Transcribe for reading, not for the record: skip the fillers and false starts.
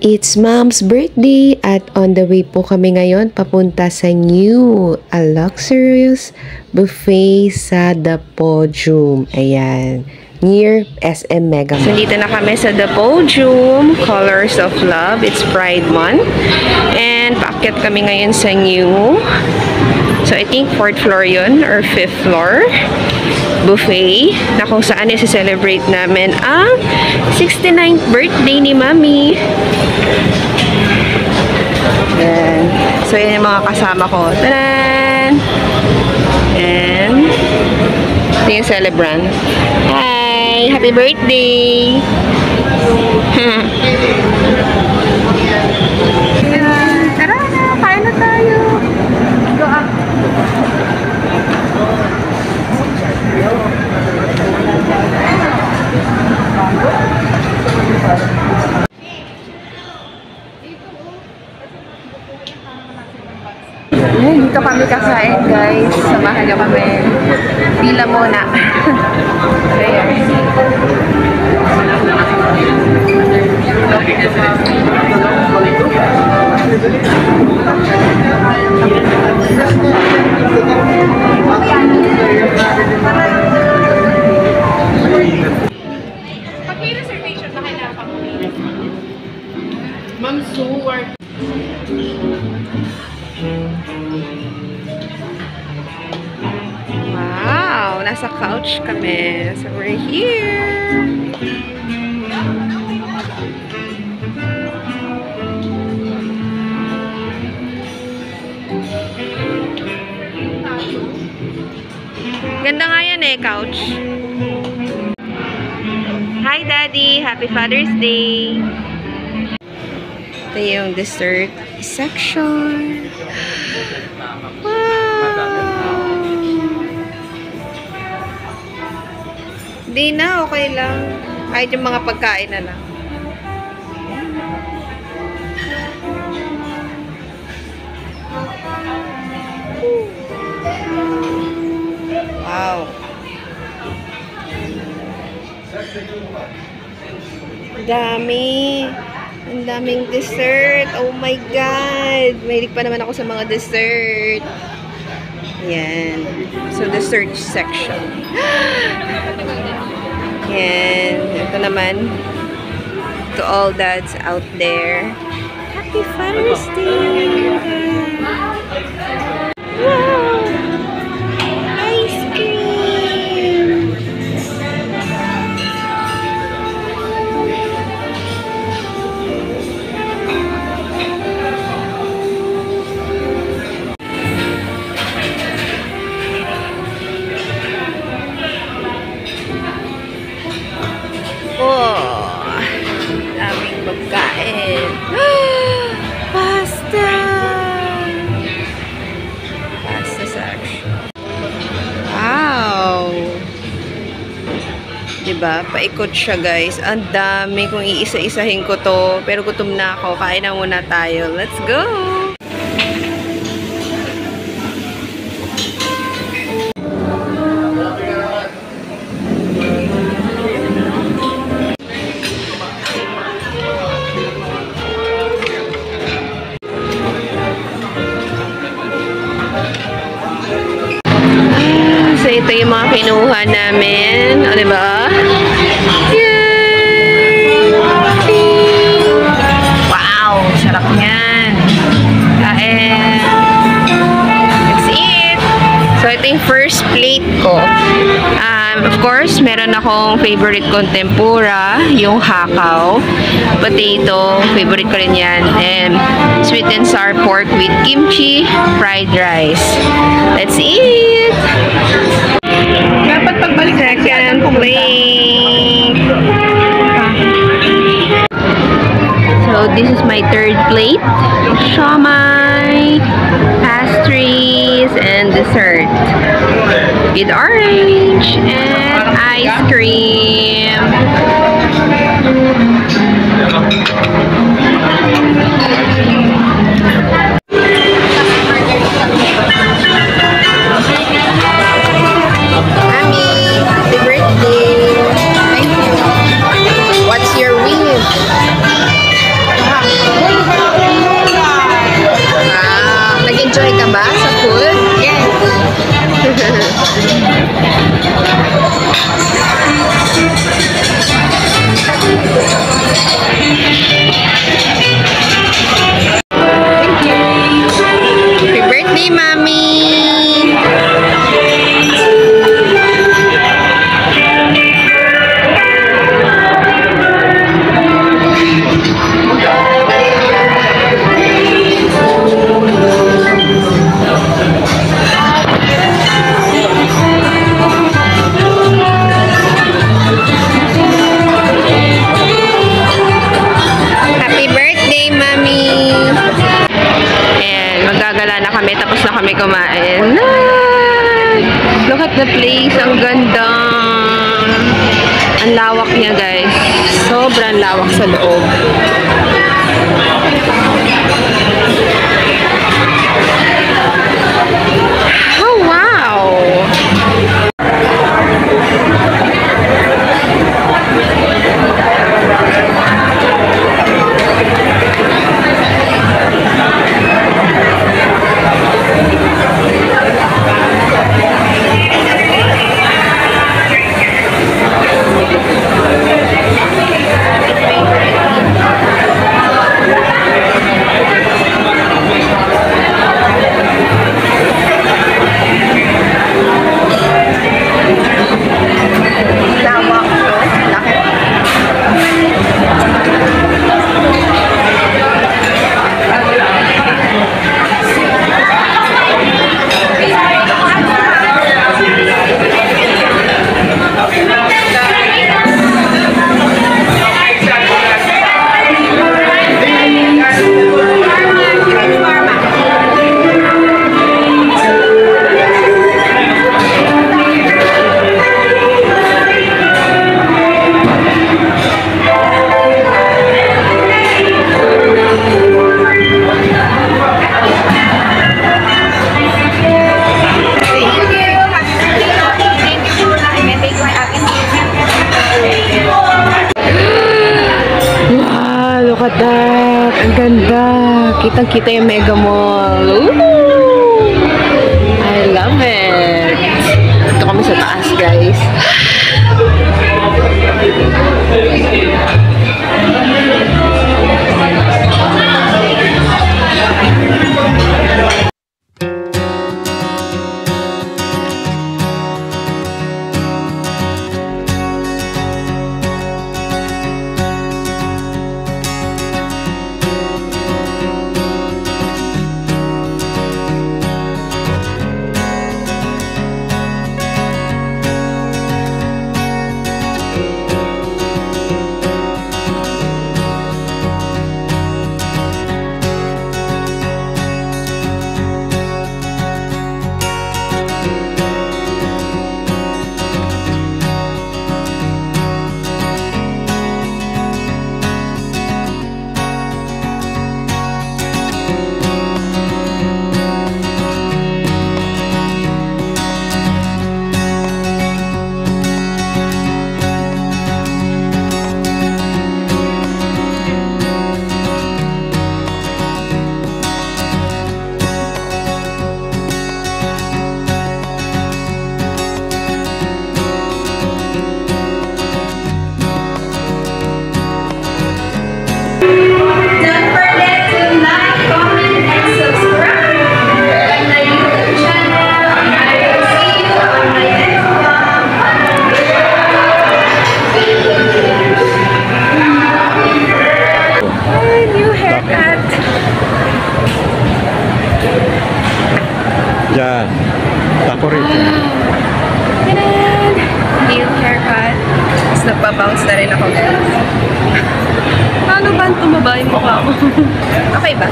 It's Mom's birthday at on the way po kami ngayon papunta sa new, a luxurious buffet sa The Podium. Ayan, near SM Mega Mall. So, dito na kami sa The Podium, Colors of Love. It's Pride Month. And paakyat kami ngayon sa new. So, I think 4th floor yun or 5th floor. Buffet na kung saan i-celebrate namin ang 69th birthday ni Mami. Ayan. So, yun yung mga kasama ko. Tadan! And, ito yung celebrant. Hi! Happy birthday! Tara na! Kain na tayo! Go up! Dito kami kakain, guys. Samahan nyo kami. Pila muna. Ayan. Pag may reservation, kailangan pa pumili. Ma'am Suwar. Wow! Nasa couch kami. So, we're here. Ganda nga yan eh, couch. Hi, Daddy! Happy Father's Day! Ito yung dessert section. Wow! Di na, okay lang. Kahit yung mga pagkain na lang. Wow! Dami! Ang daming dessert! Oh my God! Mahilig pa naman ako sa mga dessert. Ayan. So, dessert section. And ito naman, to all dads out there, Happy Father's Day! Wow! Ice cream! Oh, daming pagkain. Pasta! Pasta section. Wow! Diba? Paikot siya, guys. Ang dami kung iisa-isahin ko to. Pero gutom na ako. Kain na muna tayo. Let's go! So, ito yung mga kinuha namin. O, diba? Yay! Wow! Sarap niyan. Kain. That's it. So, ito yung first plate ko. Of course, meron akong favorite kong tempura, yung hakaw, potato, favorite ko rin yan, and sweet and sour pork with kimchi, fried rice. Let's eat! Dapat pagbalik Second plate. So, this is my third plate. Siomai, pastries, and dessert. With orange and ice cream. I'm place. Ang ganda. Ang lawak niya, guys. Sobrang lawak sa loob. Oh, wow! Look at that. Ang ganda. Kitang-kita yung Mega Mall. Ooh! I love it. Ito kami sa taas, guys. Yan. Tako rito. Ganun. New haircut. Tapos nagpa-bounce na rin ako, guys. Paano ba tumaba yung mukha ko? Okay ba?